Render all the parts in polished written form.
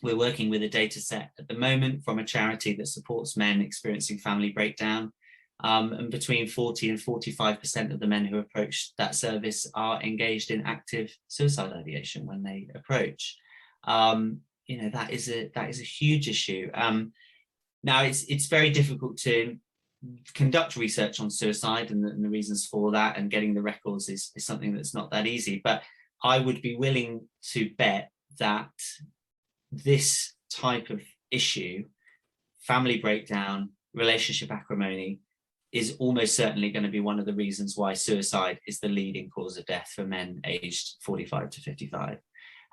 We're working with a data set at the moment from a charity that supports men experiencing family breakdown. And between 40 and 45% of the men who approach that service are engaged in active suicide ideation when they approach. That is a huge issue. Now it's very difficult to conduct research on suicide, and the reasons for that, and getting the records is something that's not that easy. But I would be willing to bet that this type of issue, family breakdown, relationship acrimony, is almost certainly going to be one of the reasons why suicide is the leading cause of death for men aged 45 to 55,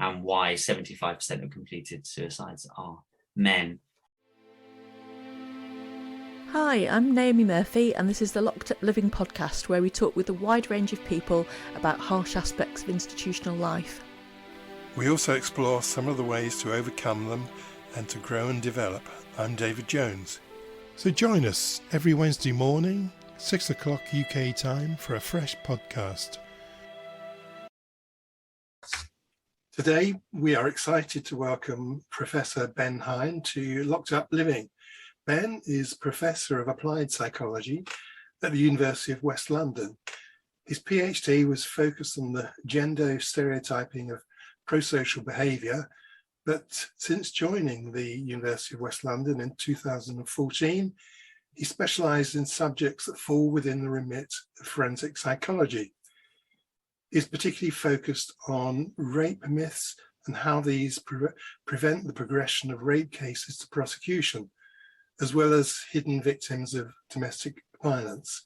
and why 75% of completed suicides are men. Hi, I'm Naomi Murphy, and this is the Locked Up Living podcast, where we talk with a wide range of people about harsh aspects of institutional life. We also explore some of the ways to overcome them and to grow and develop. I'm David Jones. So join us every Wednesday morning, 6 o'clock UK time, for a fresh podcast. Today, we are excited to welcome Professor Ben Hine to Locked Up Living. Ben is Professor of Applied Psychology at the University of West London. His PhD was focused on the gender stereotyping of prosocial behaviour, but since joining the University of West London in 2014, he specialised in subjects that fall within the remit of forensic psychology. He's particularly focused on rape myths and how these prevent the progression of rape cases to prosecution, as well as hidden victims of domestic violence.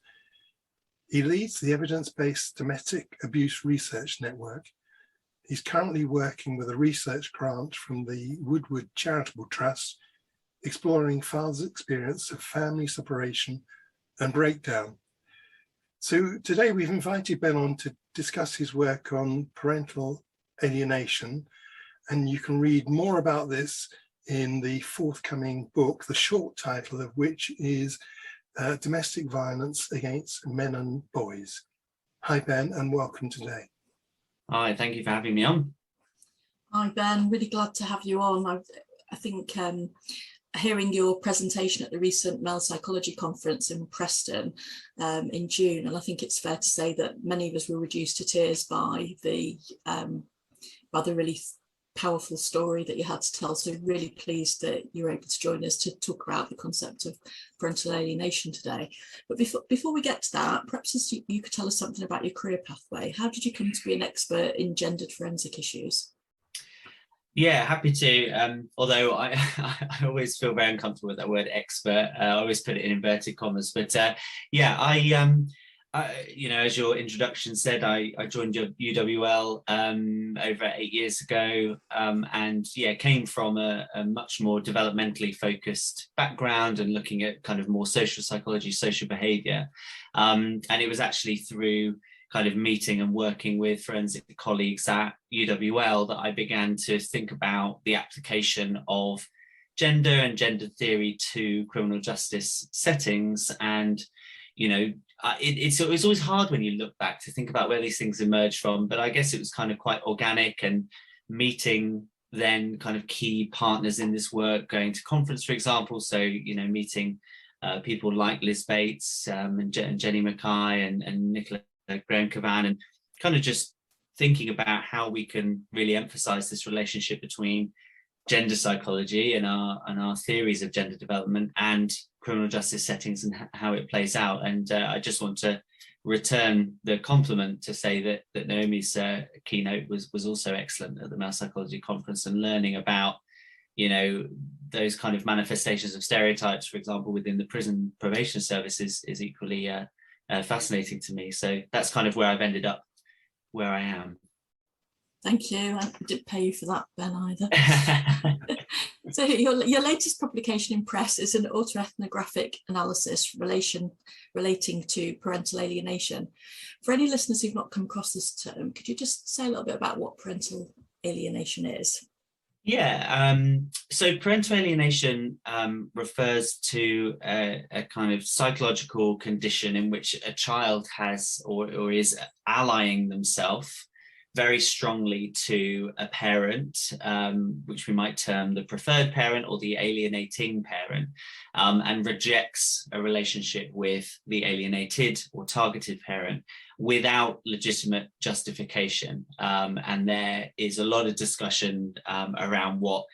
He leads the evidence-based domestic abuse research network. He's currently working with a research grant from the Woodward Charitable Trust, exploring fathers' experience of family separation and breakdown. So today we've invited Ben on to discuss his work on parental alienation, and you can read more about this in the forthcoming book, the short title of which is Domestic Violence Against Men and Boys. Hi Ben, and welcome today. Hi, thank you for having me on. Hi Ben, really glad to have you on. I think hearing your presentation at the recent Male Psychology Conference in Preston in June, and I think it's fair to say that many of us were reduced to tears by the really powerful story that you had to tell. So really pleased that you're able to join us to talk about the concept of parental alienation today. But before we get to that, perhaps you could tell us something about your career pathway. How did you come to be an expert in gendered forensic issues? Yeah, happy to. Although I always feel very uncomfortable with that word expert. I always put it in inverted commas. But as your introduction said, I joined UWL over 8 years ago, and came from a much more developmentally focused background and looking at kind of more social psychology, social behaviour. And it was actually through kind of meeting and working with forensic colleagues at UWL that I began to think about the application of gender and gender theory to criminal justice settings. And it's always hard when you look back to think about where these things emerge from, but I guess it was kind of quite organic, and meeting then kind of key partners in this work, going to conference, for example. So, meeting people like Liz Bates and Jenny Mackay and Nicola Graham Cavan, and kind of just thinking about how we can really emphasize this relationship between gender psychology and our theories of gender development and criminal justice settings and how it plays out. And I just want to return the compliment to say that Naomi's keynote was also excellent at the Male Psychology Conference, and learning about those kind of manifestations of stereotypes, for example, within the prison probation service is equally fascinating to me. So that's kind of where I've ended up where I am. Thank you. I didn't pay you for that, Ben, either. So your latest publication in press is an autoethnographic analysis relating to parental alienation. For any listeners who've not come across this term, could you just say a little bit about what parental alienation is? Yeah, so parental alienation refers to a kind of psychological condition in which a child has or is allying themselves very strongly to a parent, which we might term the preferred parent or the alienating parent, and rejects a relationship with the alienated or targeted parent without legitimate justification. And there is a lot of discussion around what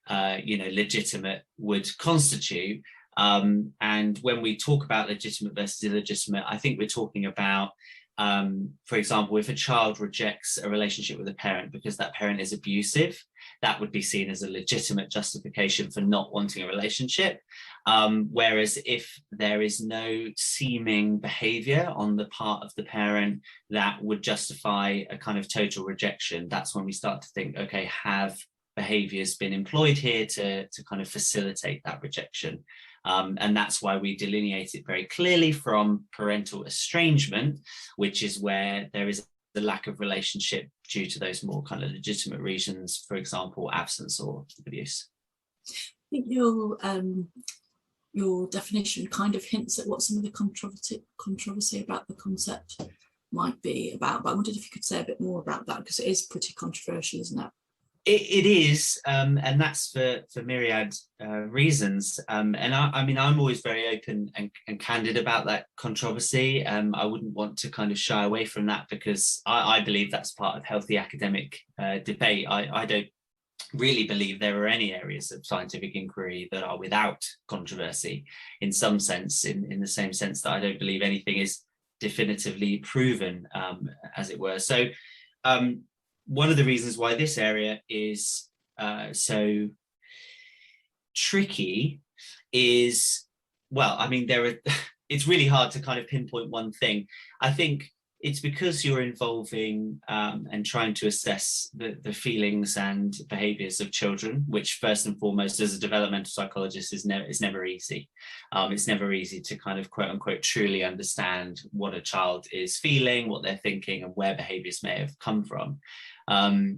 legitimate would constitute. And when we talk about legitimate versus illegitimate, I think we're talking about, for example, if a child rejects a relationship with a parent because that parent is abusive, that would be seen as a legitimate justification for not wanting a relationship. Whereas if there is no seeming behavior on the part of the parent that would justify a kind of total rejection, that's when we start to think, okay, have behaviors been employed here to kind of facilitate that rejection? And that's why we delineate it very clearly from parental estrangement, which is where there is the lack of relationship due to those more kind of legitimate reasons, for example, absence or abuse. I think your definition kind of hints at what some of the controversy about the concept might be about, but I wondered if you could say a bit more about that, because it is pretty controversial, isn't it? It is, and that's for myriad reasons. And I mean, I'm always very open and candid about that controversy. I wouldn't want to kind of shy away from that, because I believe that's part of healthy academic debate. I don't really believe there are any areas of scientific inquiry that are without controversy, in some sense, in the same sense that I don't believe anything is definitively proven, as it were. So one of the reasons why this area is so tricky is, well, I mean, it's really hard to kind of pinpoint one thing. I think it's because you're involving and trying to assess the feelings and behaviors of children, which first and foremost, as a developmental psychologist, is never easy. It's never easy to kind of quote unquote truly understand what a child is feeling, what they're thinking, and where behaviors may have come from.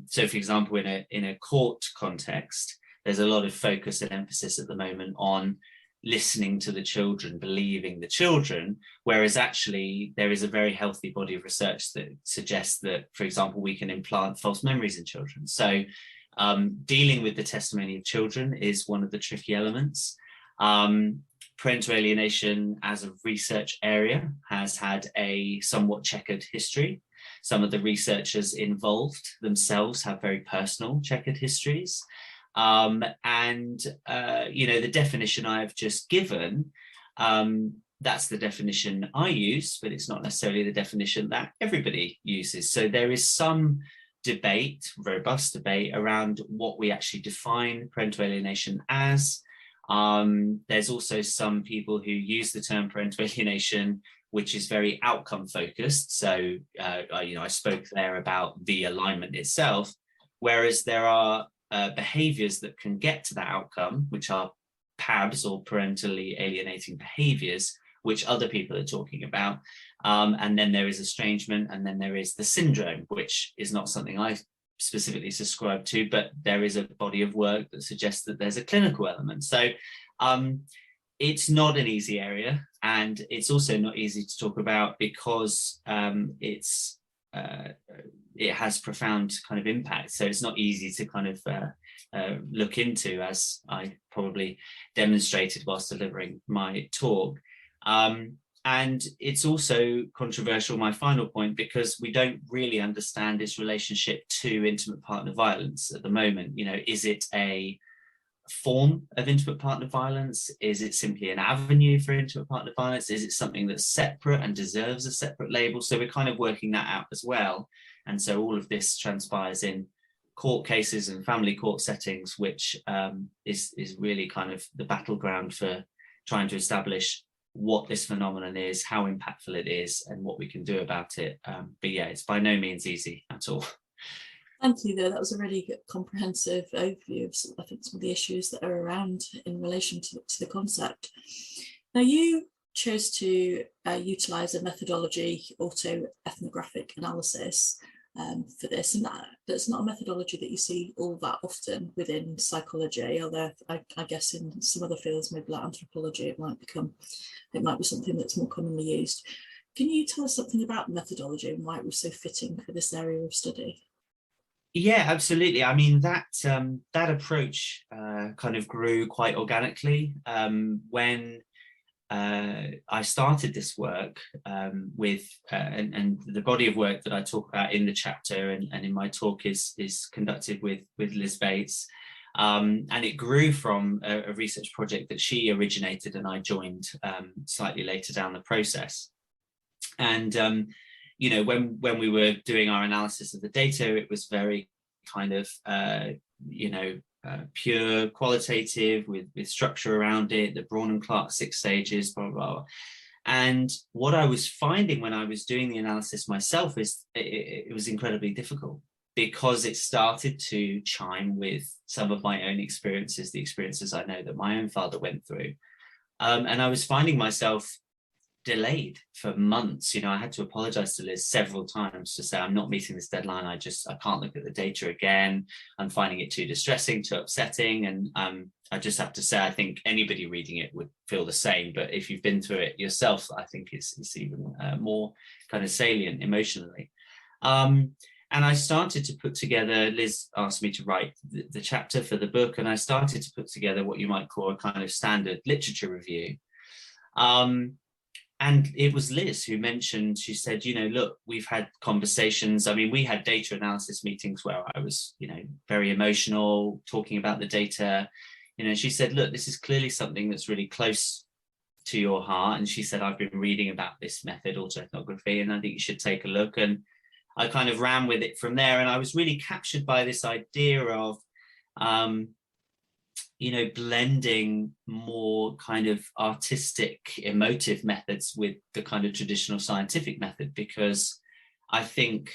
So for example, in a court context, there's a lot of focus and emphasis at the moment on listening to the children, believing the children, whereas actually there is a very healthy body of research that suggests that, for example, we can implant false memories in children. So dealing with the testimony of children is one of the tricky elements. Parental alienation as a research area has had a somewhat checkered history. Some of the researchers involved themselves have very personal checkered histories. The definition I've just given, that's the definition I use, but it's not necessarily the definition that everybody uses. So there is some debate, robust debate, around what we actually define parental alienation as. There's also some people who use the term parental alienation, which is very outcome focused. So, I spoke there about the alignment itself, whereas there are behaviors that can get to that outcome, which are PABs, or parentally alienating behaviors, which other people are talking about. And then there is estrangement, and then there is the syndrome, which is not something I specifically subscribe to, but there is a body of work that suggests that there's a clinical element. So it's not an easy area, and it's also not easy to talk about because it has profound kind of impact. So it's not easy to kind of look into, as I probably demonstrated whilst delivering my talk. And it's also controversial, my final point, because we don't really understand its relationship to intimate partner violence at the moment. Is it a form of intimate partner violence? Is it simply an avenue for intimate partner violence? Is it something that's separate and deserves a separate label? So we're kind of working that out as well. And so all of this transpires in court cases and family court settings, which is really kind of the battleground for trying to establish what this phenomenon is, how impactful it is, and what we can do about it. But yeah, it's by no means easy at all. Thank you, though. That was a really good, comprehensive overview of, I think, some of the issues that are around in relation to the concept. Now, you chose to utilise a methodology, autoethnographic analysis, for this, and that's not a methodology that you see all that often within psychology, although I guess in some other fields, maybe like anthropology, it might be something that's more commonly used. Can you tell us something about methodology and why it was so fitting for this area of study? Yeah, absolutely. I mean, that approach kind of grew quite organically when I started this work with and the body of work that I talk about in the chapter and in my talk is conducted with Liz Bates, and it grew from a research project that she originated and I joined slightly later down the process. And you know, when we were doing our analysis of the data, it was very kind of you know, pure qualitative with structure around it, the Braun and Clark 6 stages, blah, blah, blah. And what I was finding when I was doing the analysis myself is it was incredibly difficult, because it started to chime with some of my own experiences, the experiences I know that my own father went through. And I was finding myself delayed for months. You know, I had to apologize to Liz several times to say, I'm not meeting this deadline. I can't look at the data again. I'm finding it too distressing, too upsetting. And I just have to say, I think anybody reading it would feel the same. But if you've been through it yourself, I think it's even more kind of salient emotionally. And I started to put together, Liz asked me to write the chapter for the book, and I started to put together what you might call a kind of standard literature review. And it was Liz who mentioned, she said, you know, look, we've had conversations. I mean, we had data analysis meetings where I was, you know, very emotional, talking about the data. You know, she said, look, this is clearly something that's really close to your heart. And she said, I've been reading about this method, autoethnography, and I think you should take a look. And I kind of ran with it from there. And I was really captured by this idea of, you know, blending more kind of artistic, emotive methods with the kind of traditional scientific method, because I think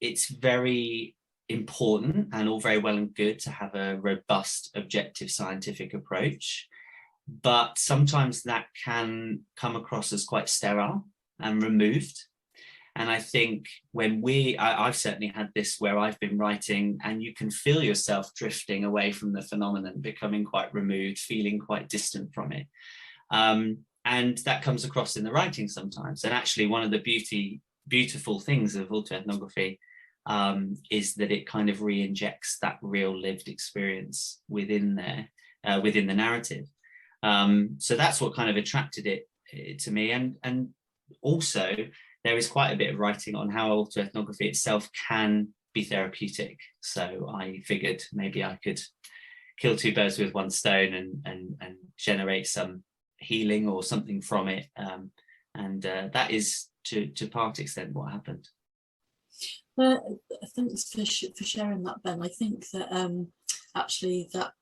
it's very important and all very well and good to have a robust, objective scientific approach. But sometimes that can come across as quite sterile and removed. And I think when I've certainly had this where I've been writing and you can feel yourself drifting away from the phenomenon, becoming quite removed, feeling quite distant from it. And that comes across in the writing sometimes. And actually one of the beautiful things of autoethnography is that it kind of re-injects that real lived experience within there, within the narrative. So that's what kind of attracted it to me. And also, there is quite a bit of writing on how autoethnography itself can be therapeutic. So I figured maybe I could kill two birds with one stone and generate some healing or something from it. And that is to part extent what happened. Thanks for sharing that, Ben. I think that actually that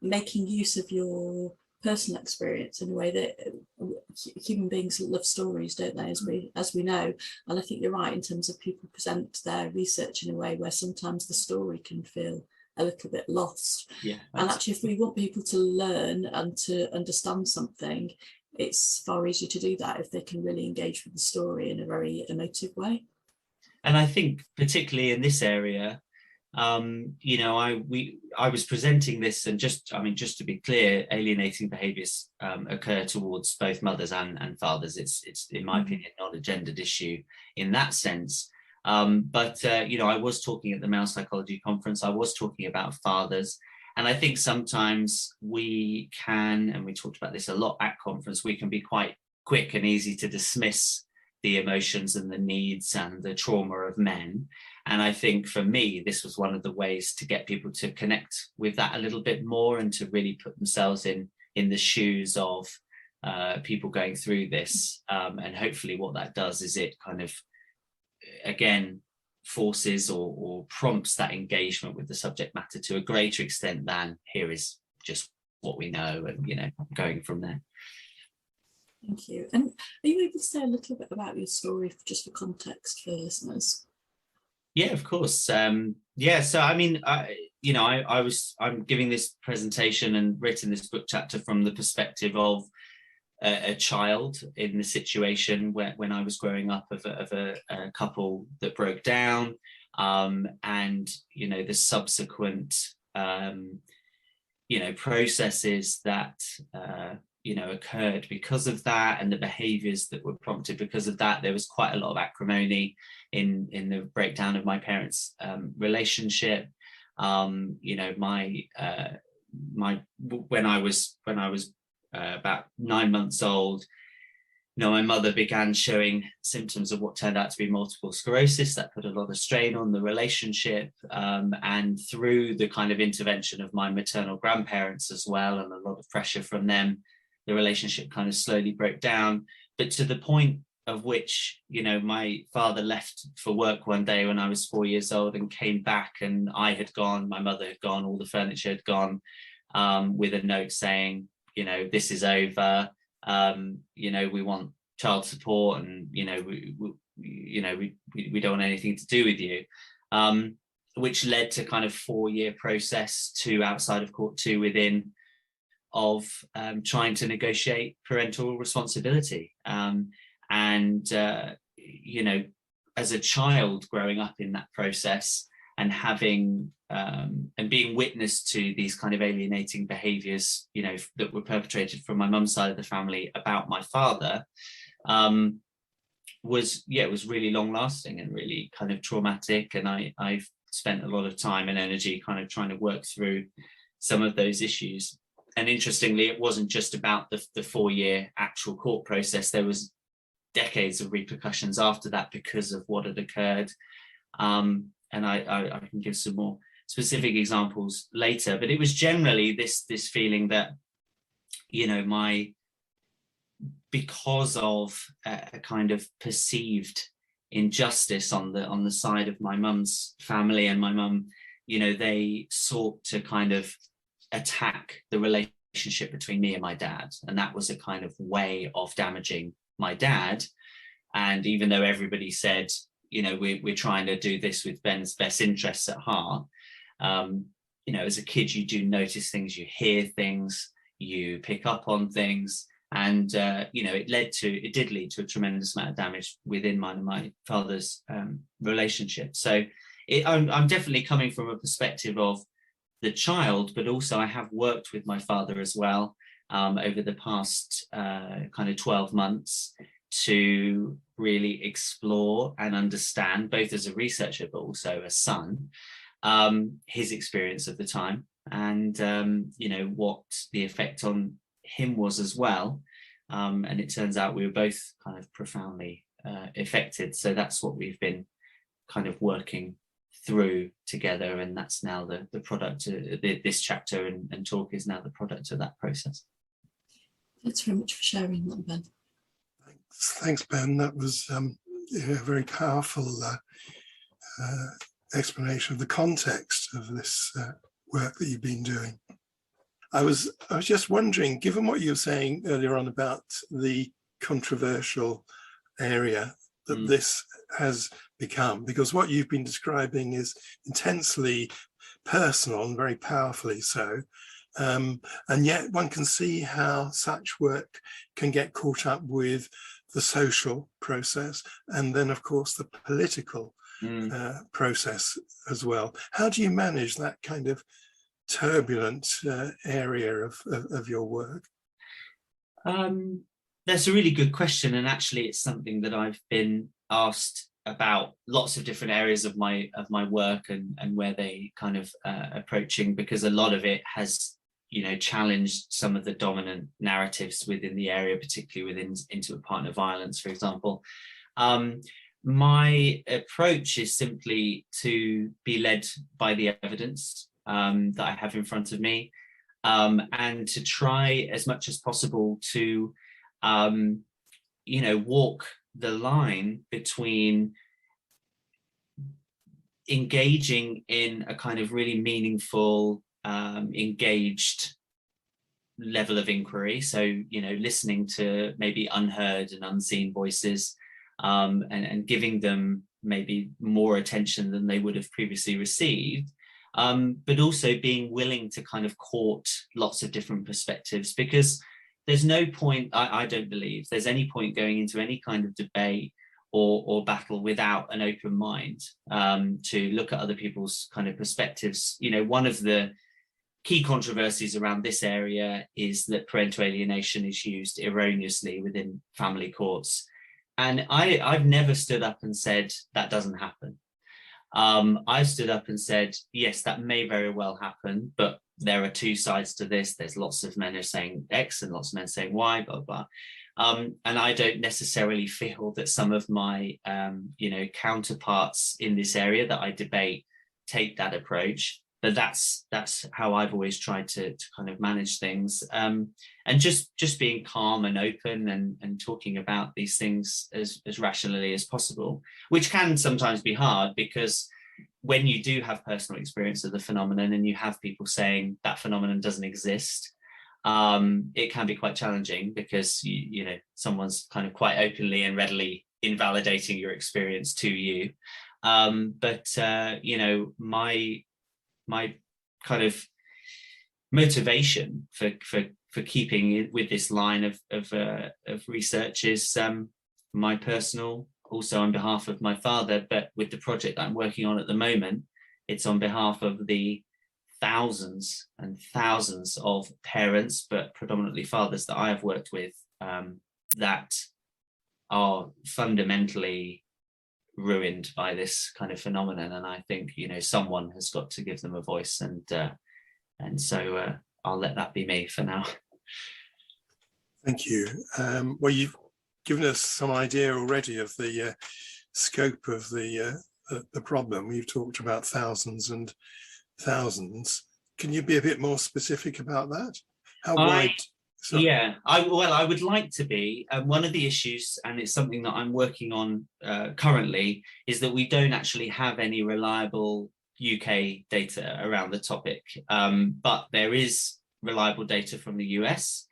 making use of your personal experience in a way that human beings love stories, don't they, as we know. And I think you're right in terms of people present their research in a way where sometimes the story can feel a little bit lost. Yeah, and actually if we want people to learn and to understand something, it's far easier to do that if they can really engage with the story in a very emotive way. And I think particularly in this area, you know, I was presenting this, and just to be clear, alienating behaviours occur towards both mothers and fathers. It's in my opinion not a gendered issue in that sense. But you know, I was talking at the Male Psychology Conference. I was talking about fathers, and I think sometimes we can, and we talked about this a lot at conference, we can be quite quick and easy to dismiss the emotions and the needs and the trauma of men. And I think for me, this was one of the ways to get people to connect with that a little bit more and to really put themselves in the shoes of people going through this. And hopefully what that does is it kind of, again, forces or prompts that engagement with the subject matter to a greater extent than here is just what we know, and, you know, going from there. Thank you. And are you able to say a little bit about your story, just for context for listeners? Yeah, of course. Yeah, so I mean, I'm giving this presentation and written this book chapter from the perspective of a child in the situation when I was growing up, of a couple that broke down, and, you know, the subsequent, you know, processes that occurred because of that, and the behaviors that were prompted because of that. There was quite a lot of acrimony in the breakdown of my parents' relationship. When I was about 9 months old, my mother began showing symptoms of what turned out to be multiple sclerosis. That put a lot of strain on the relationship, and through the kind of intervention of my maternal grandparents as well, and a lot of pressure from them, the relationship kind of slowly broke down. But to the point of which, my father left for work one day when I was 4 years old and came back, and I had gone, my mother had gone, all the furniture had gone, with a note saying, this is over. We want child support, and we don't want anything to do with you, which led to kind of 4-year process, 2 outside of court, 2 within, of trying to negotiate parental responsibility. As a child growing up in that process and having and being witness to these kind of alienating behaviors, that were perpetrated from my mum's side of the family about my father, was really long lasting and really kind of traumatic. And I've spent a lot of time and energy kind of trying to work through some of those issues. And interestingly, it wasn't just about the 4-year actual court process. There was decades of repercussions after that because of what had occurred. And I can give some more specific examples later, but it was generally this feeling that, because of a kind of perceived injustice on the side of my mum's family, and my mum, they sought to kind of attack the relationship between me and my dad, and that was a kind of way of damaging my dad. And even though everybody said, we're trying to do this with Ben's best interests at heart, as a kid, you do notice things, you hear things, you pick up on things, and it did lead to a tremendous amount of damage within mine and my father's relationship. So I'm definitely coming from a perspective of the child, but also I have worked with my father as well over the past kind of 12 months to really explore and understand, both as a researcher but also a son, his experience of the time, and what the effect on him was as well. And it turns out we were both kind of profoundly affected. So that's what we've been kind of working through together, and that's now the product. This chapter and talk is now the product of that process. Thanks very much for sharing that, Ben. Thanks, Ben. That was a very powerful explanation of the context of this work that you've been doing. I was just wondering, given what you were saying earlier on about the controversial area that this has become, because what you've been describing is intensely personal and very powerfully so, and yet one can see how such work can get caught up with the social process and then, of course, the political process as well. How do you manage that kind of turbulent area of your work? That's a really good question, and actually it's something that I've been asked about lots of different areas of my work and where they kind of approaching, because a lot of it has challenged some of the dominant narratives within the area, particularly within intimate partner violence, for example. My approach is simply to be led by the evidence that I have in front of me, and to try as much as possible to walk the line between engaging in a kind of really meaningful, engaged level of inquiry. So, listening to maybe unheard and unseen voices, and giving them maybe more attention than they would have previously received, but also being willing to kind of court lots of different perspectives, because there's no point, I don't believe there's any point going into any kind of debate or battle without an open mind, to look at other people's kind of perspectives. One of the key controversies around this area is that parental alienation is used erroneously within family courts. And I've never stood up and said that doesn't happen. I've stood up and said, yes, that may very well happen, but there are two sides to this. There's lots of men who are saying X and lots of men saying Y, blah, blah. And I don't necessarily feel that some of my, counterparts in this area that I debate take that approach. But that's how I've always tried to kind of manage things, and just being calm and open and talking about these things as rationally as possible, which can sometimes be hard, because when you do have personal experience of the phenomenon and you have people saying that phenomenon doesn't exist, it can be quite challenging, because you know someone's kind of quite openly and readily invalidating your experience to you. My kind of motivation for keeping it with this line of research is my personal, also on behalf of my father, but with the project that I'm working on at the moment, it's on behalf of the thousands and thousands of parents, but predominantly fathers, that I have worked with, that are fundamentally ruined by this kind of phenomenon. And I think, you know, someone has got to give them a voice, and so I'll let that be me for now. Thank you. Well, you've given us some idea already of the scope of the problem. We've talked about thousands and thousands. Can you be a bit more specific about that? How wide? Sorry. Yeah, I would like to be. One of the issues, and it's something that I'm working on currently, is that we don't actually have any reliable UK data around the topic, but there is reliable data from the US,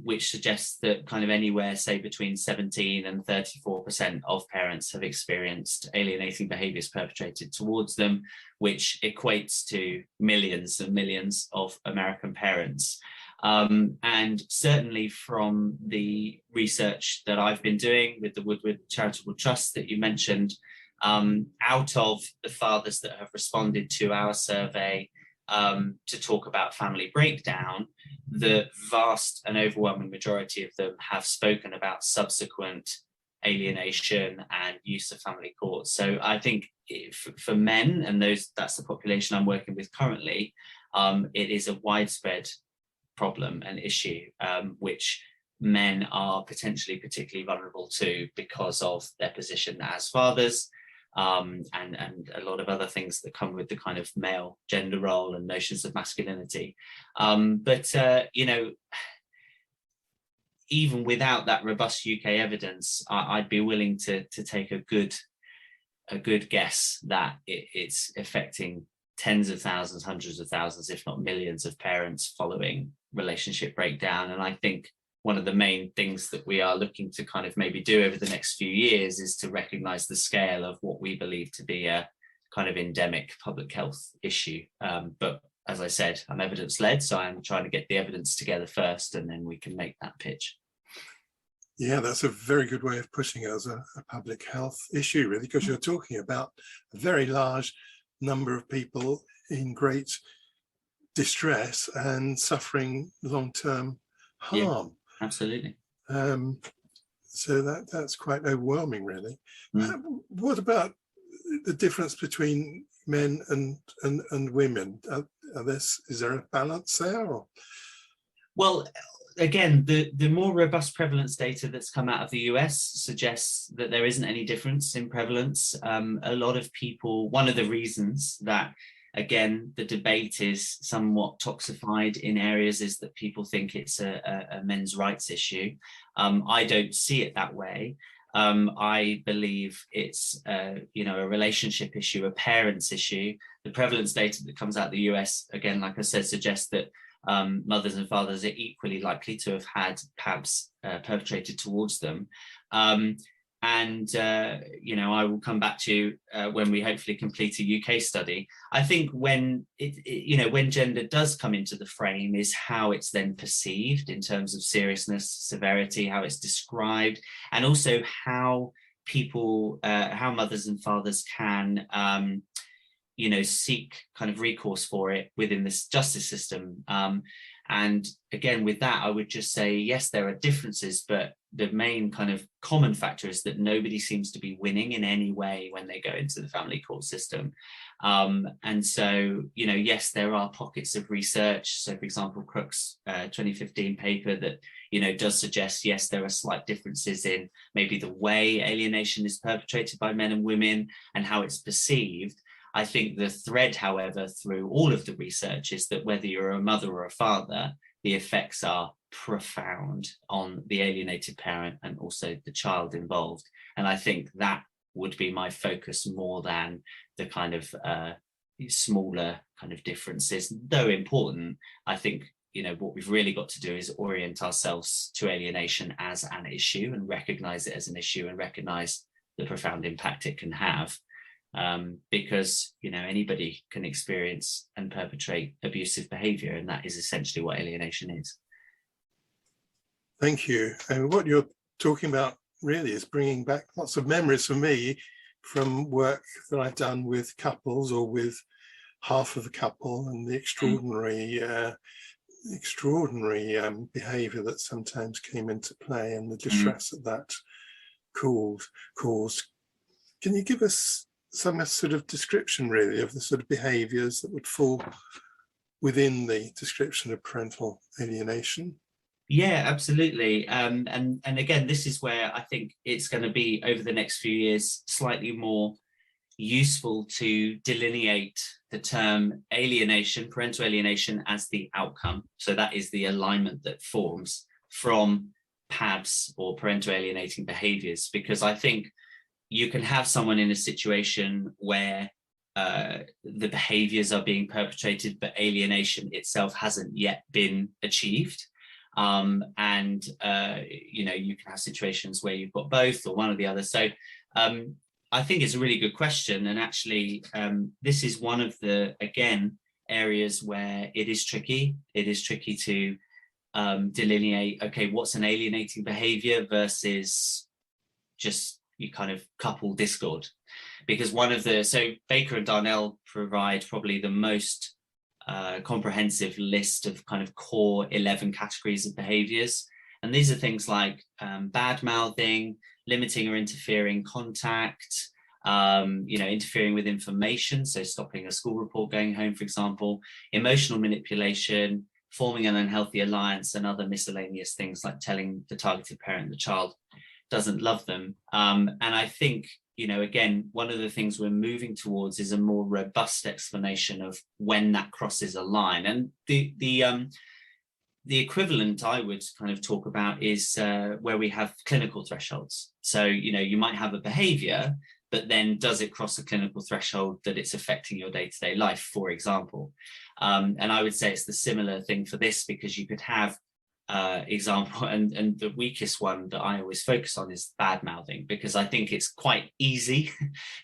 which suggests that kind of anywhere, say, between 17 and 34% of parents have experienced alienating behaviours perpetrated towards them, which equates to millions and millions of American parents. And certainly from the research that I've been doing with the Woodward Charitable Trust that you mentioned, out of the fathers that have responded to our survey to talk about family breakdown, the vast and overwhelming majority of them have spoken about subsequent alienation and use of family courts. So I think for men, and that's the population I'm working with currently, it is a widespread problem and issue, which men are potentially particularly vulnerable to because of their position as fathers, and a lot of other things that come with the kind of male gender role and notions of masculinity. Even without that robust UK evidence, I'd be willing to take a good guess that it's affecting tens of thousands, hundreds of thousands, if not millions of parents following relationship breakdown. And I think one of the main things that we are looking to kind of maybe do over the next few years is to recognise the scale of what we believe to be a kind of endemic public health issue. But as I said, I'm evidence-led, so I'm trying to get the evidence together first, and then we can make that pitch. Yeah, that's a very good way of putting it as a public health issue, really, because you're talking about a very large number of people in great distress and suffering long-term harm. Yeah, absolutely. So that's quite overwhelming, really. What about the difference between men and women? Is there a balance there? Or? Well, again, the more robust prevalence data that's come out of the US suggests that there isn't any difference in prevalence. A lot of people, one of the reasons that, again, the debate is somewhat toxified in areas is that people think it's a men's rights issue. I don't see it that way. I believe it's a relationship issue, a parents issue. The prevalence data that comes out of the US, again, like I said, suggests that mothers and fathers are equally likely to have had PABs perpetrated towards them. I will come back to when we hopefully complete a UK study. I think when when gender does come into the frame is how it's then perceived in terms of seriousness, severity, how it's described, and also how people, how mothers and fathers can seek kind of recourse for it within this justice system. And again, with that, I would just say, yes, there are differences, but the main kind of common factor is that nobody seems to be winning in any way when they go into the family court system. And so, yes, there are pockets of research. So, for example, Crook's 2015 paper that, does suggest, yes, there are slight differences in maybe the way alienation is perpetrated by men and women and how it's perceived. I think the thread, however, through all of the research is that whether you're a mother or a father, the effects are profound on the alienated parent and also the child involved. And I think that would be my focus more than the kind of smaller kind of differences, though important. I think, what we've really got to do is orient ourselves to alienation as an issue and recognize it as an issue and recognize the profound impact it can have. Because anybody can experience and perpetrate abusive behavior, and that is essentially what alienation is. Thank you. And what you're talking about really is bringing back lots of memories for me from work that I've done with couples or with half of a couple, and the extraordinary behavior that sometimes came into play and the distress that caused. Can you give us some sort of description really of the sort of behaviors that would fall within the description of parental alienation? Yeah, absolutely. And again, this is where I think it's going to be over the next few years slightly more useful to delineate the term alienation, parental alienation, as the outcome. So that is the alignment that forms from PABs or parental alienating behaviors, because I think you can have someone in a situation where the behaviors are being perpetrated, but alienation itself hasn't yet been achieved. You can have situations where you've got both or one or the other. So I think it's a really good question. And actually, this is one of the, again, areas where it is tricky. It is tricky to delineate, okay, what's an alienating behavior versus just you kind of couple discord, because so Baker and Darnell provide probably the most comprehensive list of kind of core 11 categories of behaviors, and these are things like bad mouthing, limiting or interfering contact, interfering with information, so stopping a school report going home, for example, emotional manipulation, forming an unhealthy alliance, and other miscellaneous things like telling the targeted parent the child doesn't love them. And I think, again, one of the things we're moving towards is a more robust explanation of when that crosses a line. And the equivalent I would kind of talk about is where we have clinical thresholds. So, you might have a behavior, but then does it cross a clinical threshold that it's affecting your day-to-day life, for example? And I would say it's the similar thing for this, because you could have example, and the weakest one that I always focus on is bad mouthing, because I think it's quite easy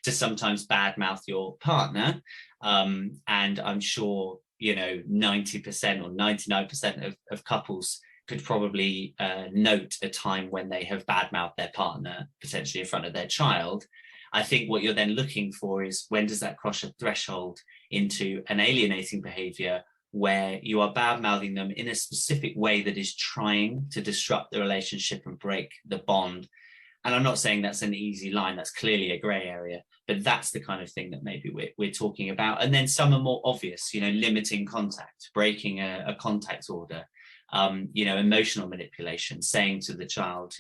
to sometimes bad mouth your partner, and I'm sure 90% or 99% of couples could probably note a time when they have bad mouthed their partner, potentially in front of their child. I think what you're then looking for is, when does that cross a threshold into an alienating behavior, where you are bad-mouthing them in a specific way that is trying to disrupt the relationship and break the bond. And I'm not saying that's an easy line, that's clearly a grey area, but that's the kind of thing that maybe we're talking about. And then some are more obvious, limiting contact, breaking a contact order, emotional manipulation, saying to the child,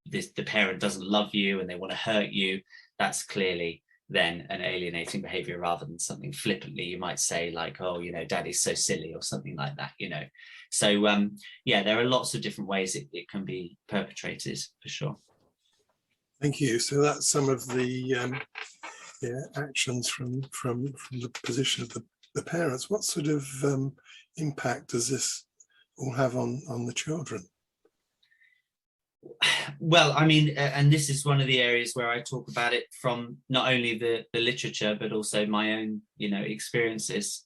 the parent doesn't love you and they want to hurt you. That's clearly then an alienating behavior, rather than something flippantly you might say like, oh, daddy's so silly, or something like that, So there are lots of different ways it can be perpetrated, for sure. Thank you. So that's some of the actions from the position of the parents. What sort of impact does this all have on the children? Well, I mean, and this is one of the areas where I talk about it from not only the literature, but also my own, experiences.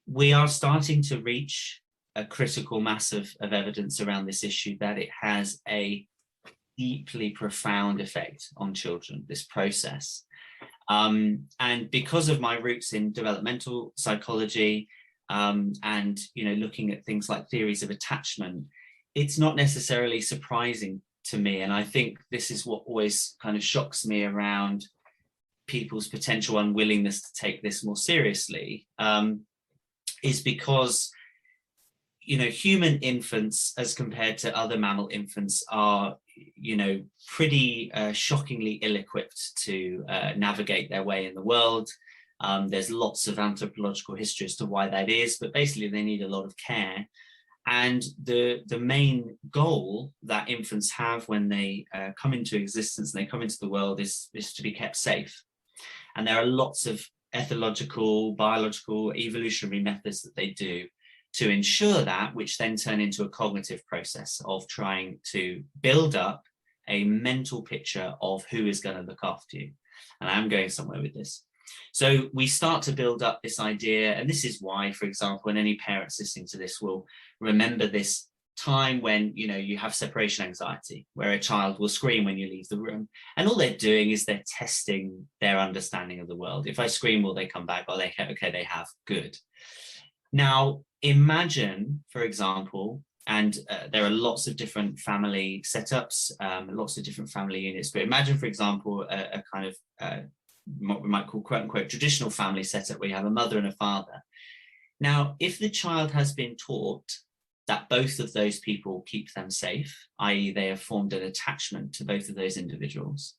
We are starting to reach a critical mass of evidence around this issue, that it has a deeply profound effect on children, this process. And because of my roots in developmental psychology, and looking at things like theories of attachment, it's not necessarily surprising to me. And I think this is what always kind of shocks me around people's potential unwillingness to take this more seriously, is because human infants, as compared to other mammal infants, are pretty shockingly ill-equipped to navigate their way in the world. There's lots of anthropological history as to why that is, but basically they need a lot of care. And the main goal that infants have when they come into existence and they come into the world is to be kept safe. And there are lots of ethological, biological, evolutionary methods that they do to ensure that, which then turn into a cognitive process of trying to build up a mental picture of who is going to look after you. And I'm going somewhere with this. So we start to build up this idea, and this is why, for example, when any parents listening to this will remember this time when you have separation anxiety, where a child will scream when you leave the room, and all they're doing is they're testing their understanding of the world. If I scream, will they come back? Oh, they have, good. Now imagine, for example, and there are lots of different family setups, lots of different family units, but imagine, for example, a kind of what we might call quote unquote traditional family setup, where you have a mother and a father. Now, if the child has been taught that both of those people keep them safe, i.e. they have formed an attachment to both of those individuals,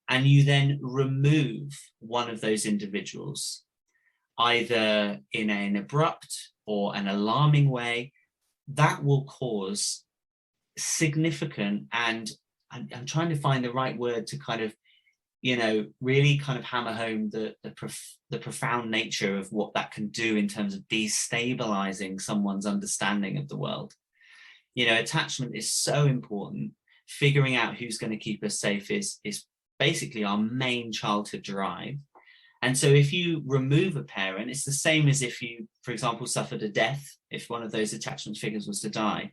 and you then remove one of those individuals, either in an abrupt or an alarming way, that will cause significant, and I'm trying to find the right word to kind of really kind of hammer home the profound nature of what that can do in terms of destabilizing someone's understanding of the world. Attachment is so important. Figuring out who's going to keep us safe is basically our main childhood drive. And so if you remove a parent, it's the same as if you, for example, suffered a death. If one of those attachment figures was to die,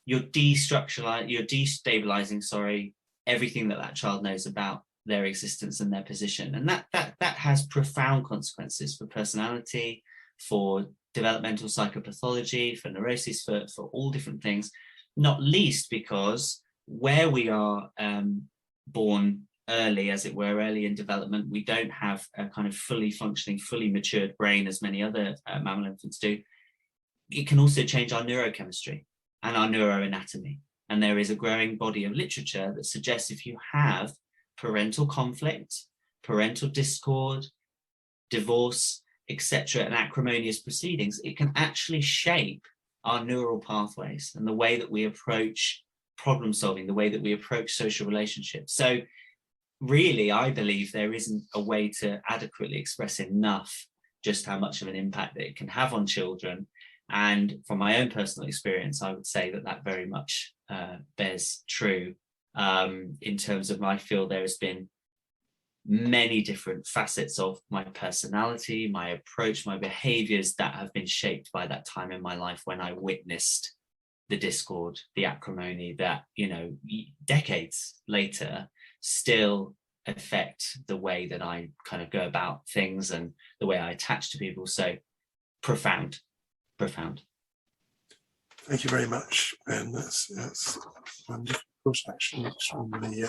you're destabilizing everything that child knows about their existence and their position. And that has profound consequences for personality, for developmental psychopathology, for neuroses, for all different things, not least because where we are born early, as it were, early in development, we don't have a kind of fully functioning, fully matured brain as many other mammal infants do. It can also change our neurochemistry and our neuroanatomy. And there is a growing body of literature that suggests if you have parental conflict, parental discord, divorce, etc., and acrimonious proceedings, it can actually shape our neural pathways and the way that we approach problem solving, the way that we approach social relationships. So really, I believe there isn't a way to adequately express enough just how much of an impact that it can have on children. And from my own personal experience, I would say that very much bears true. In terms of, I feel there has been many different facets of my personality, my approach, my behaviors that have been shaped by that time in my life when I witnessed the discord, the acrimony that, decades later still affect the way that I kind of go about things and the way I attach to people. So profound. Thank you very much, Ben. That's wonderful. Actually, extremely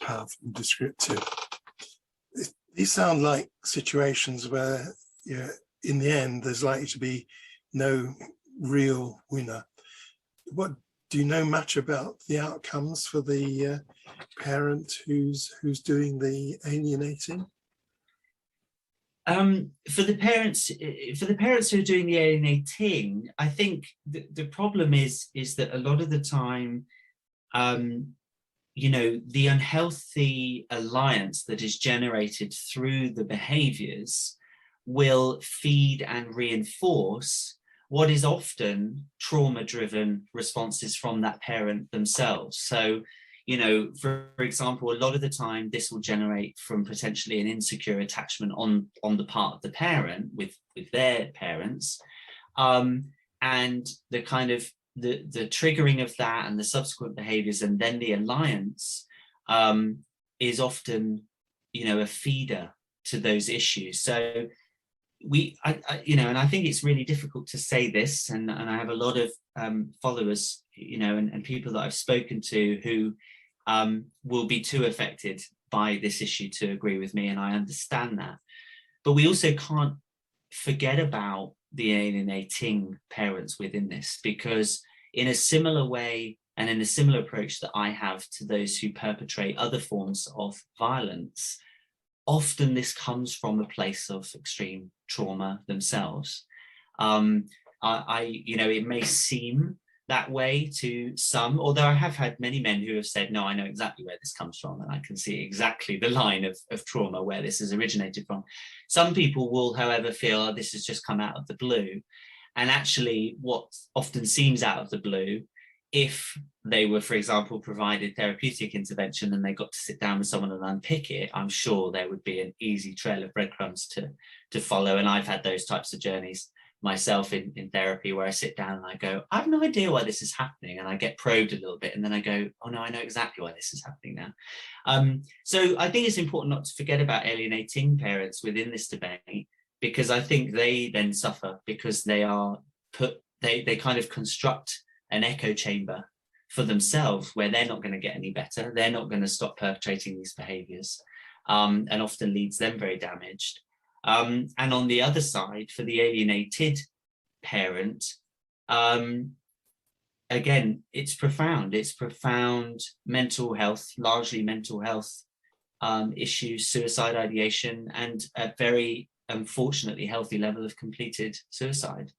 powerful and descriptive. These sound like situations where, in the end, there's likely to be no real winner. What do you know much about the outcomes for the parent who's doing the alienating? For the parents who are doing the alienating, I think the problem is that a lot of the time, the unhealthy alliance that is generated through the behaviors will feed and reinforce what is often trauma-driven responses from that parent themselves. So, for example, a lot of the time this will generate from potentially an insecure attachment on the part of the parent with their parents, and the kind of the triggering of that and the subsequent behaviors and then the alliance is often a feeder to those issues. So and I think it's really difficult to say this, and I have a lot of followers, and people that I've spoken to who will be too affected by this issue to agree with me, and I understand that. But we also can't forget about the alienating parents within this, because in a similar way and in a similar approach that I have to those who perpetrate other forms of violence, often this comes from a place of extreme trauma themselves. It may seem that way to some, although I have had many men who have said, no, I know exactly where this comes from, and I can see exactly the line of trauma where this has originated from. Some people will, however, feel this has just come out of the blue. And actually, what often seems out of the blue, if they were, for example, provided therapeutic intervention and they got to sit down with someone and unpick it, I'm sure there would be an easy trail of breadcrumbs to follow. And I've had those types of journeys myself in therapy, where I sit down and I go, I have no idea why this is happening. And I get probed a little bit, and then I go, oh no, I know exactly why this is happening now. So I think it's important not to forget about alienating parents within this debate, because I think they then suffer because they are they kind of construct an echo chamber for themselves where they're not going to get any better. They're not going to stop perpetrating these behaviors, and often leaves them very damaged. And on the other side, for the alienated parent, again, it's profound mental health, largely mental health issues, suicide ideation, and a very unfortunately healthy level of completed suicide.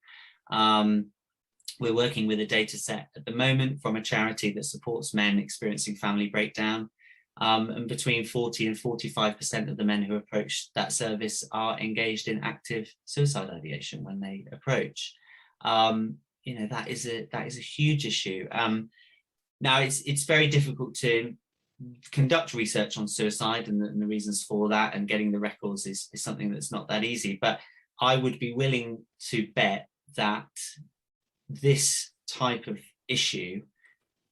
We're working with a data set at the moment from a charity that supports men experiencing family breakdown. And between 40 and 45% of the men who approach that service are engaged in active suicide ideation when they approach. That is a huge issue. Now it's very difficult to conduct research on suicide, and the reasons for that and getting the records is something that's not that easy. But I would be willing to bet that this type of issue,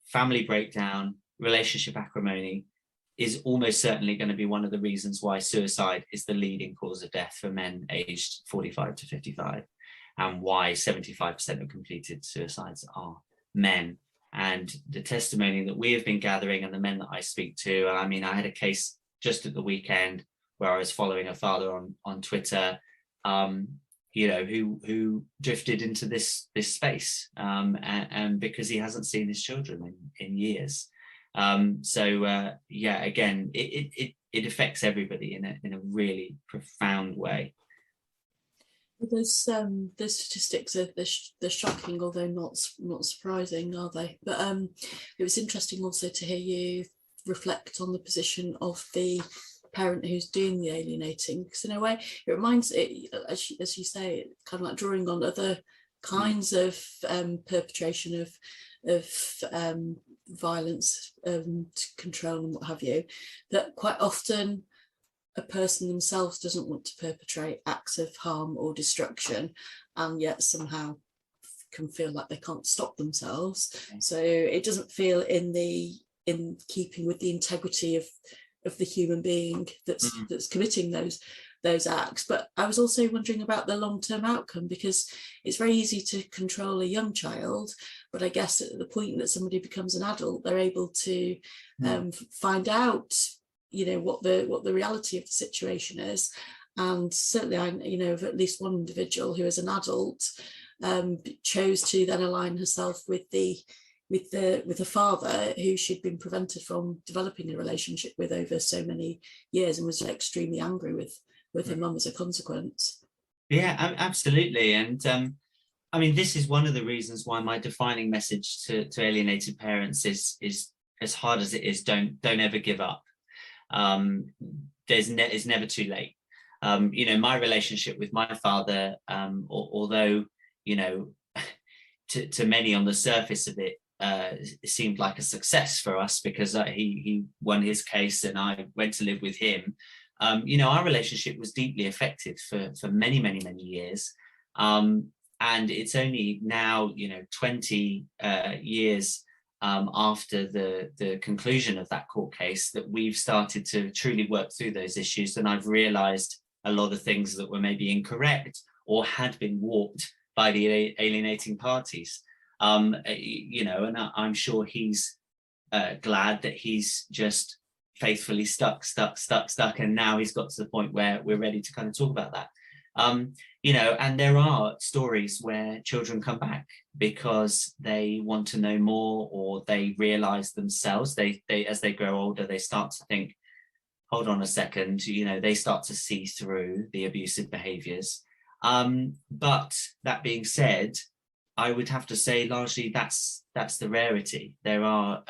family breakdown, relationship acrimony, is almost certainly going to be one of the reasons why suicide is the leading cause of death for men aged 45 to 55, and why 75% of completed suicides are men. And the testimony that we have been gathering and the men that I speak to, I mean, I had a case just at the weekend where I was following a father on Twitter, who drifted into this space, and because he hasn't seen his children in years. Again, it affects everybody in a really profound way. Those statistics they're shocking, although not surprising, are they? But it was interesting also to hear you reflect on the position of the parent who's doing the alienating, because in a way it reminds it, as you say, it kind of like drawing on other kinds of perpetration of violence, control and what have you, that quite often a person themselves doesn't want to perpetrate acts of harm or destruction, and yet somehow can feel like they can't stop themselves. So it doesn't feel in keeping with the integrity of the human being that's committing those acts. But I was also wondering about the long-term outcome, because it's very easy to control a young child, but I guess at the point that somebody becomes an adult, they're able to find out what the reality of the situation is. And certainly I of at least one individual who as an adult chose to then align herself with a father who she'd been prevented from developing a relationship with over so many years, and was extremely angry with her mum as a consequence. Yeah, absolutely. And I mean, this is one of the reasons why my defining message to alienated parents is as hard as it is, don't ever give up. It's never too late. My relationship with my father, although to many on the surface of it, it seemed like a success for us because he won his case and I went to live with him. Our relationship was deeply affected for many, many, many years. And it's only now, 20 years after the conclusion of that court case, that we've started to truly work through those issues. And I've realized a lot of things that were maybe incorrect or had been warped by the alienating parties. You know, and I'm sure he's glad that he's just faithfully stuck, and now he's got to the point where we're ready to kind of talk about that. You know, and there are stories where children come back because they want to know more, or they realize themselves, they as they grow older, they start to think, hold on a second, you know, they start to see through the abusive behaviors. But that being said, I would have to say largely that's the rarity. There are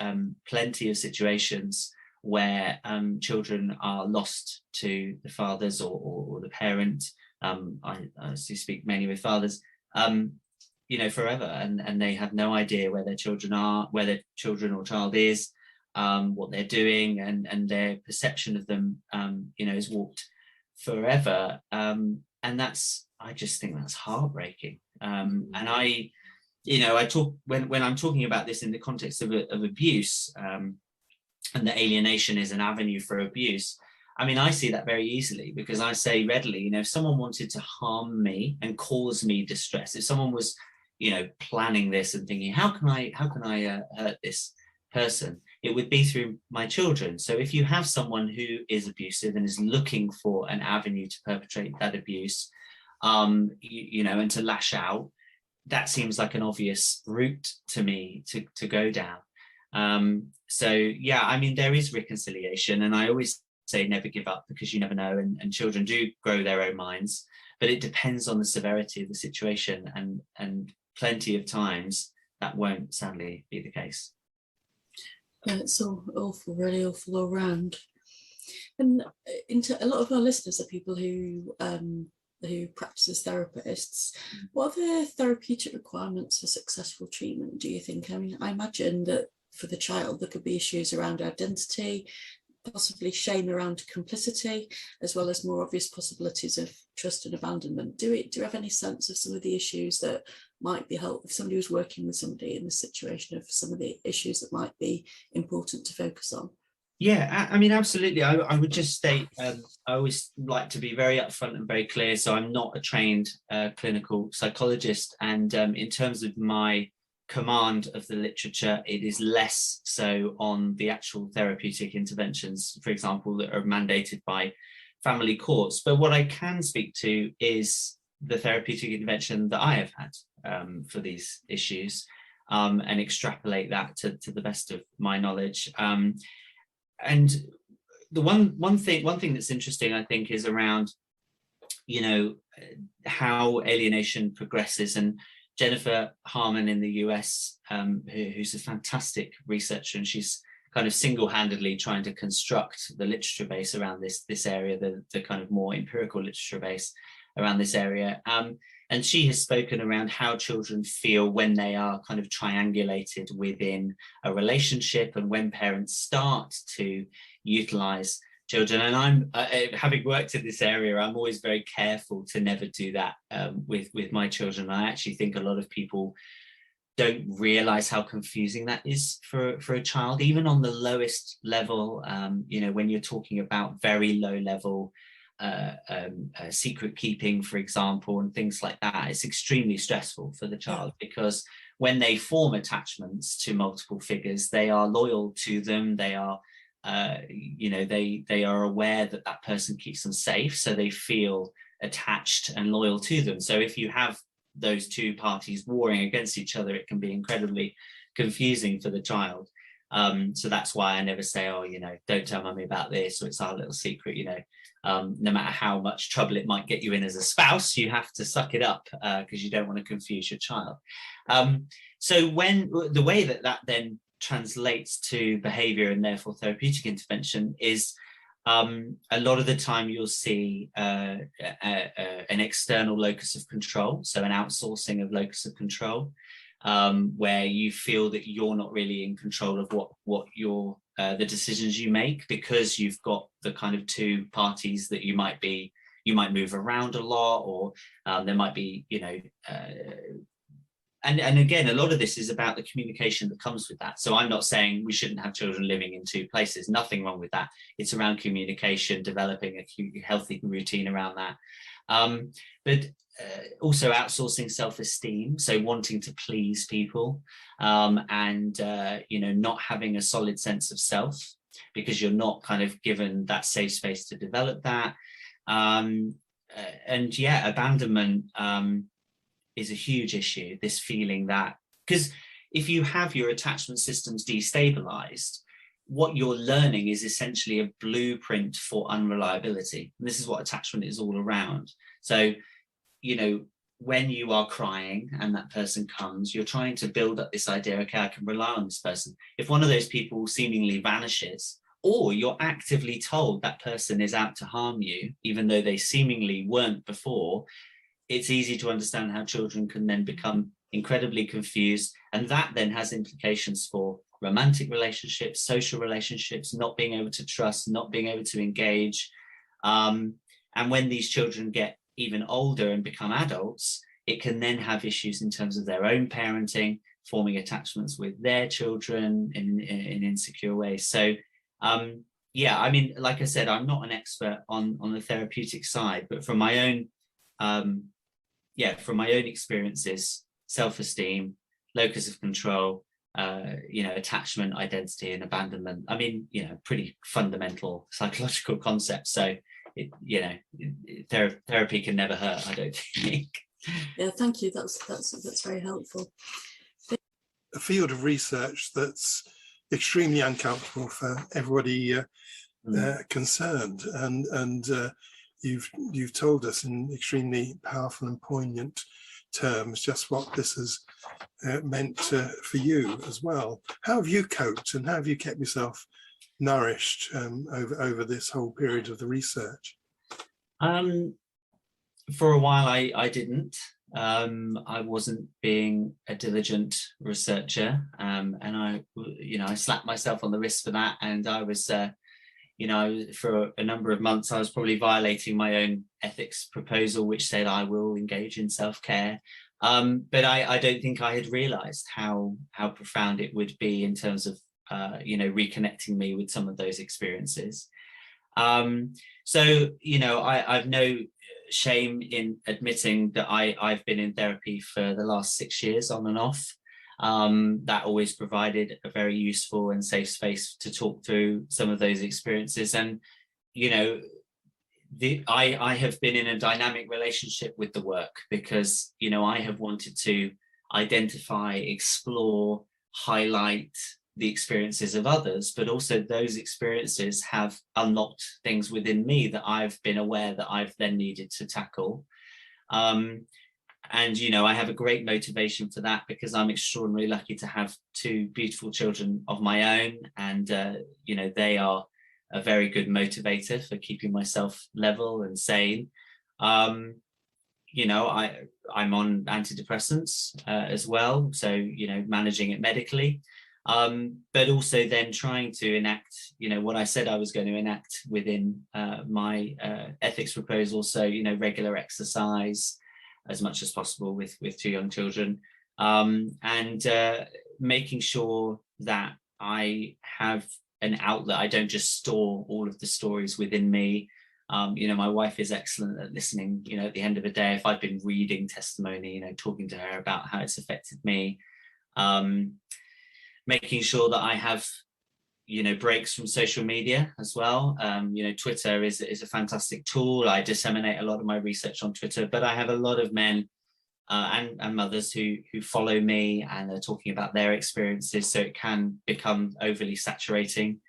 plenty of situations where children are lost to the fathers or the parent. I speak mainly with fathers, you know, forever, and they have no idea where their children are, where their children or child is, what they're doing, and their perception of them, you know, is warped forever. And I just think that's heartbreaking. And you know, I talk when I'm talking about this in the context of abuse, and that alienation is an avenue for abuse. I mean, I see that very easily, because I say readily, you know, if someone wanted to harm me and cause me distress, if someone was, you know, planning this and thinking, how can I hurt this person, it would be through my children. So if you have someone who is abusive and is looking for an avenue to perpetrate that abuse, you know, and to lash out, that seems like an obvious route to me to go down. So yeah, I mean, there is reconciliation, and I always say never give up, because you never know, and children do grow their own minds, but it depends on the severity of the situation, and plenty of times that won't sadly be the case. Yeah, it's all awful, really awful all around. And a lot of our listeners are people who practice as therapists. What are the therapeutic requirements for successful treatment, do you think? I mean, I imagine that for the child there could be issues around identity, possibly shame around complicity, as well as more obvious possibilities of trust and abandonment. Do you have any sense of some of the issues that might be helpful if somebody was working with somebody in this situation, of some of the issues that might be important to focus on? Yeah, I mean, absolutely. I would just state, I always like to be very upfront and very clear. So I'm not a trained clinical psychologist. And in terms of my command of the literature, it is less so on the actual therapeutic interventions, for example, that are mandated by family courts. But what I can speak to is the therapeutic intervention that I have had for these issues, and extrapolate that to the best of my knowledge. And the one thing that's interesting, I think, is around, you know, how alienation progresses. And Jennifer Harman in the US, who's a fantastic researcher, and she's kind of single-handedly trying to construct the literature base around this area, the kind of more empirical literature base around this area. And she has spoken around how children feel when they are kind of triangulated within a relationship, and when parents start to utilize children. And I'm having worked in this area, I'm always very careful to never do that with my children. I actually think a lot of people don't realize how confusing that is for a child, even on the lowest level. You know, when you're talking about very low level secret keeping, for example, and things like that, it's extremely stressful for the child, because when they form attachments to multiple figures, they are loyal to them. They are you know, they are aware that that person keeps them safe, so they feel attached and loyal to them. So if you have those two parties warring against each other, it can be incredibly confusing for the child. So that's why I never say, oh, you know, don't tell mummy about this, or it's our little secret. You know, no matter how much trouble it might get you in as a spouse, you have to suck it up, because you don't want to confuse your child. So when the way that then translates to behavior and therefore therapeutic intervention is, a lot of the time you'll see an external locus of control, so an outsourcing of locus of control, where you feel that you're not really in control of what your the decisions you make, because you've got the kind of two parties that you might move around a lot, or there might be, you know, and again, a lot of this is about the communication that comes with that. So I'm not saying we shouldn't have children living in two places, nothing wrong with that. It's around communication, developing a healthy routine around that. But also outsourcing self-esteem, so wanting to please people, and not having a solid sense of self because you're not kind of given that safe space to develop that. And yeah, abandonment is a huge issue, this feeling that, because if you have your attachment systems destabilized, what you're learning is essentially a blueprint for unreliability. And this is what attachment is all around. So, when you are crying and that person comes, you're trying to build up this idea, okay, I can rely on this person. If one of those people seemingly vanishes, or you're actively told that person is out to harm you, even though they seemingly weren't before, it's easy to understand how children can then become incredibly confused. And that then has implications for romantic relationships, social relationships, not being able to trust, not being able to engage. And when these children get even older and become adults, it can then have issues in terms of their own parenting, forming attachments with their children in insecure ways. So yeah, I mean, like I said, I'm not an expert on the therapeutic side, but from my own experiences, self-esteem, locus of control, attachment, identity, and abandonment. I mean, pretty fundamental psychological concepts. So, therapy can never hurt, I don't think. Yeah, thank you. That's very helpful. A field of research that's extremely uncomfortable for everybody concerned, and you've told us in extremely powerful and poignant terms just what this has meant for you as well. How have you coped, and how have you kept yourself nourished over this whole period of the research? For a while, I didn't. I wasn't being a diligent researcher, and I slapped myself on the wrist for that. And I was, for a number of months, I was probably violating my own ethics proposal, which said I will engage in self-care. But I don't think I had realised how profound it would be in terms of reconnecting me with some of those experiences. So I've no shame in admitting that I've been in therapy for the last 6 years on and off. That always provided a very useful and safe space to talk through some of those experiences. And I have been in a dynamic relationship with the work because I have wanted to identify, explore, highlight the experiences of others, but also those experiences have unlocked things within me that I've been aware that I've then needed to tackle. And I have a great motivation for that because I'm extraordinarily lucky to have 2 beautiful children of my own, and they are a very good motivator for keeping myself level and sane. I'm on antidepressants as well, so managing it medically. But also then trying to enact, what I said I was going to enact within my ethics proposal. So, regular exercise as much as possible with 2 young children, and making sure that I have an outlet. I don't just store all of the stories within me. My wife is excellent at listening, at the end of the day, if I've been reading testimony, talking to her about how it's affected me. Making sure that I have, breaks from social media as well. Twitter is a fantastic tool. I disseminate a lot of my research on Twitter, but I have a lot of men and mothers who follow me and are talking about their experiences, so it can become overly saturating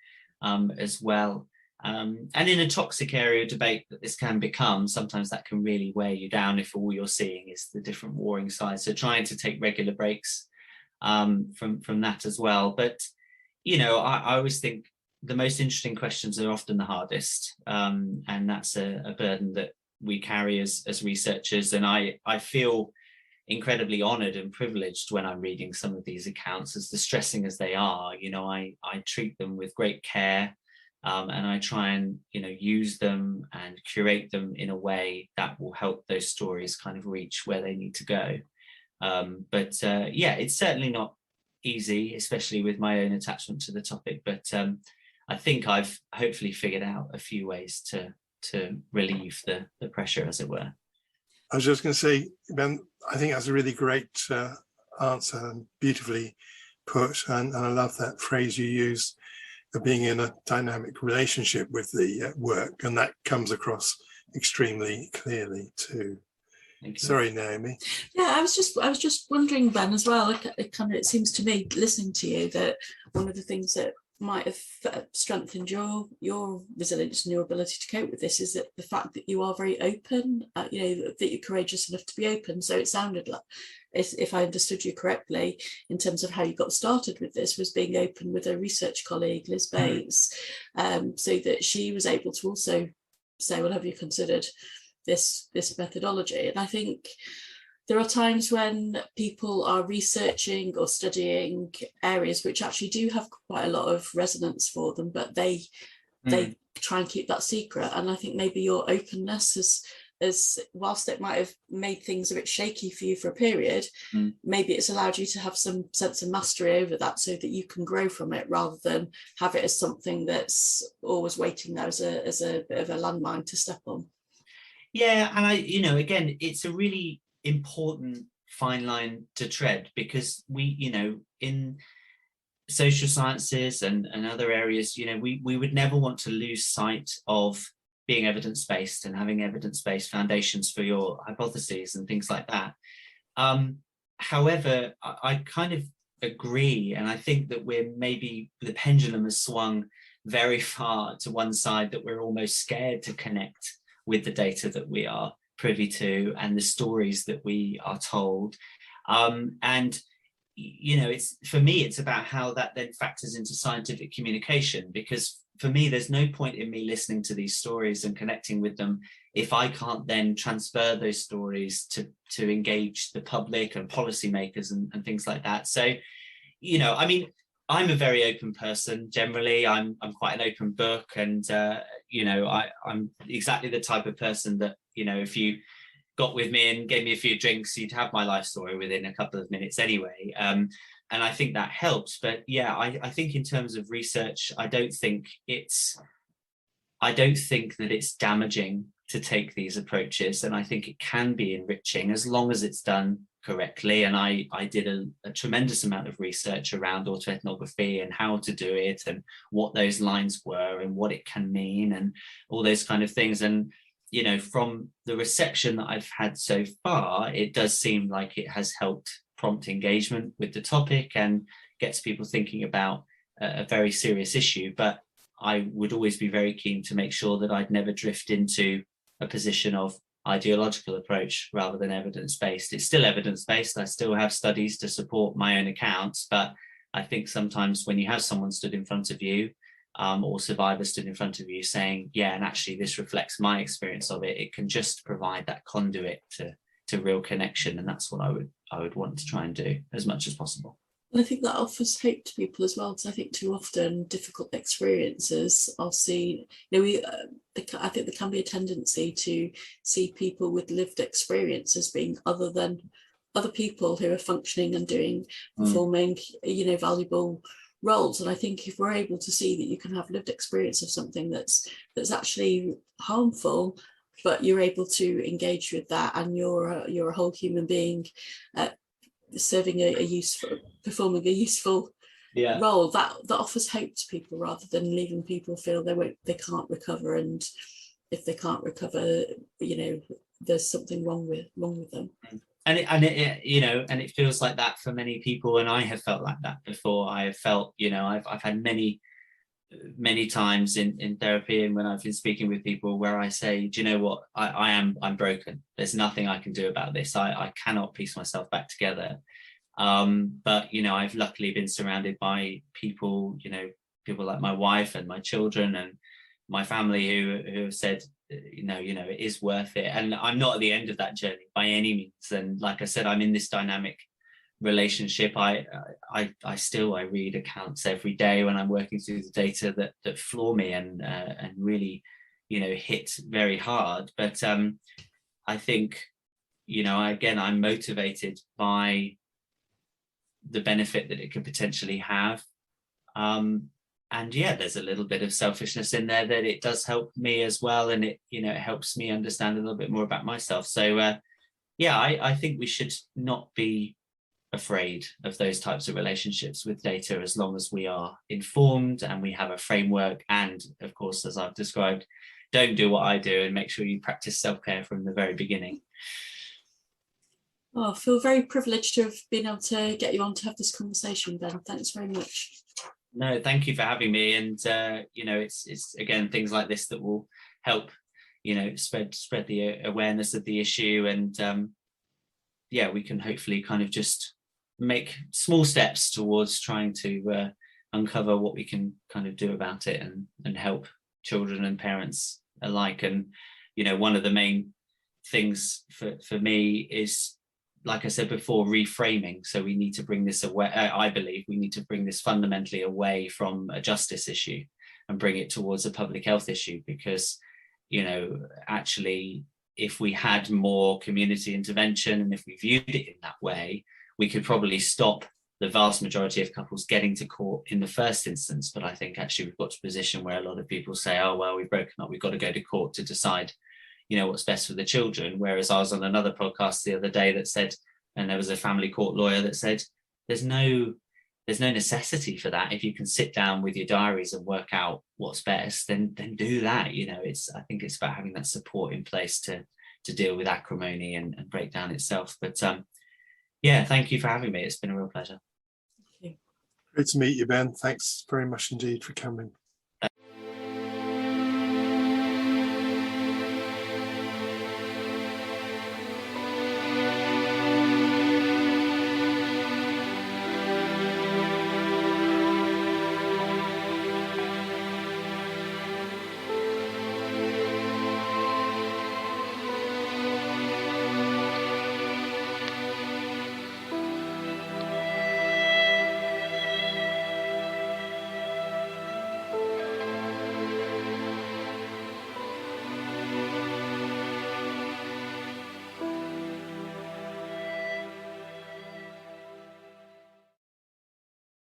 as well. And in a toxic area of debate that this can become, sometimes that can really wear you down if all you're seeing is the different warring sides. So trying to take regular breaks from that as well. But I always think the most interesting questions are often the hardest, and that's a burden that we carry as researchers. And I feel incredibly honored and privileged when I'm reading some of these accounts, as distressing as they are. I treat them with great care, and I try and use them and curate them in a way that will help those stories kind of reach where they need to go. Yeah, it's certainly not easy, especially with my own attachment to the topic, but I think I've hopefully figured out a few ways to relieve the pressure, as it were. I was just going to say, Ben, I think that's a really great answer and beautifully put, and I love that phrase you used of being in a dynamic relationship with the work, and that comes across extremely clearly too. Sorry, Naomi. Yeah, I was just wondering, Ben, as well. It seems to me, listening to you, that one of the things that might have strengthened your resilience and your ability to cope with this is that the fact that you are very open, that you're courageous enough to be open. So it sounded like, if I understood you correctly, in terms of how you got started with this, was being open with a research colleague, Liz Bates, so that she was able to also say, well, have you considered this methodology? And I think there are times when people are researching or studying areas which actually do have quite a lot of resonance for them, but they try and keep that secret. And I think maybe your openness as whilst it might have made things a bit shaky for you for a period, maybe it's allowed you to have some sense of mastery over that, so that you can grow from it rather than have it as something that's always waiting there as a bit of a landmine to step on. Yeah, and again, it's a really important fine line to tread, because we, in social sciences and other areas, we would never want to lose sight of being evidence-based and having evidence-based foundations for your hypotheses and things like that. However, I kind of agree, and I think that the pendulum has swung very far to one side, that we're almost scared to connect with the data that we are privy to and the stories that we are told. And it's, for me, it's about how that then factors into scientific communication, because for me, there's no point in me listening to these stories and connecting with them if I can't then transfer those stories to engage the public and policymakers and things like that. So, I'm a very open person generally. I'm quite an open book, and I'm exactly the type of person that, if you got with me and gave me a few drinks, you'd have my life story within a couple of minutes anyway. And I think that helps. But yeah, I think in terms of research, I don't think that it's damaging to take these approaches. And I think it can be enriching as long as it's done correctly. And I did a tremendous amount of research around autoethnography and how to do it and what those lines were and what it can mean and all those kind of things. And from the reception that I've had so far, it does seem like it has helped prompt engagement with the topic and gets people thinking about a very serious issue. But I would always be very keen to make sure that I'd never drift into a position of ideological approach rather than evidence-based. It's still evidence-based. I still have studies to support my own accounts, but I think sometimes when you have someone stood in front of you, or survivors stood in front of you saying, yeah, and actually this reflects my experience of it, it can just provide that conduit to real connection. And that's what I would want to try and do as much as possible. And I think that offers hope to people as well, because I think too often difficult experiences are seen, I think there can be a tendency to see people with lived experience as being other than other people who are functioning and performing, valuable roles. And I think if we're able to see that you can have lived experience of something that's actually harmful, but you're able to engage with that, and you're a whole human being performing a useful role, that offers hope to people rather than leaving people feel they can't recover, and if they can't recover, there's something wrong with them. And it feels like that for many people, and I have felt like that before. I have felt, I've had many times in therapy and when I've been speaking with people where I say, do you know what, I'm broken. There's nothing I can do about this. I cannot piece myself back together. But I've luckily been surrounded by people, people like my wife and my children and my family who have said, it is worth it. And I'm not at the end of that journey by any means. And like I said, I'm in this dynamic relationship. I read accounts every day when I'm working through the data that floor me and really hit very hard. But I think I'm motivated by the benefit that it could potentially have. And yeah, there's a little bit of selfishness in there that it does help me as well. And it helps me understand a little bit more about myself. So I think we should not be afraid of those types of relationships with data, as long as we are informed and we have a framework. And of course, as I've described, don't do what I do and make sure you practice self-care from the very beginning. Oh, I feel very privileged to have been able to get you on to have this conversation, Ben. Thanks very much. No, thank you for having me. And it's again things like this that will help spread the awareness of the issue. And we can hopefully kind of just make small steps towards trying to uncover what we can kind of do about it and help children and parents alike. And one of the main things for me is, like I said before, reframing. So we need to bring this away. I believe we need to bring this fundamentally away from a justice issue and bring it towards a public health issue, because actually, if we had more community intervention and if we viewed it in that way, we could probably stop the vast majority of couples getting to court in the first instance. But I think actually we've got to a position where a lot of people say, oh, well, we've broken up, we've got to go to court to decide what's best for the children. Whereas I was on another podcast the other day that said, and there was a family court lawyer that said, there's no necessity for that. If you can sit down with your diaries and work out what's best, then do that. I think it's about having that support in place to deal with acrimony and breakdown itself. But thank you for having me. It's been a real pleasure. Thank you. Great to meet you, Ben. Thanks very much indeed for coming.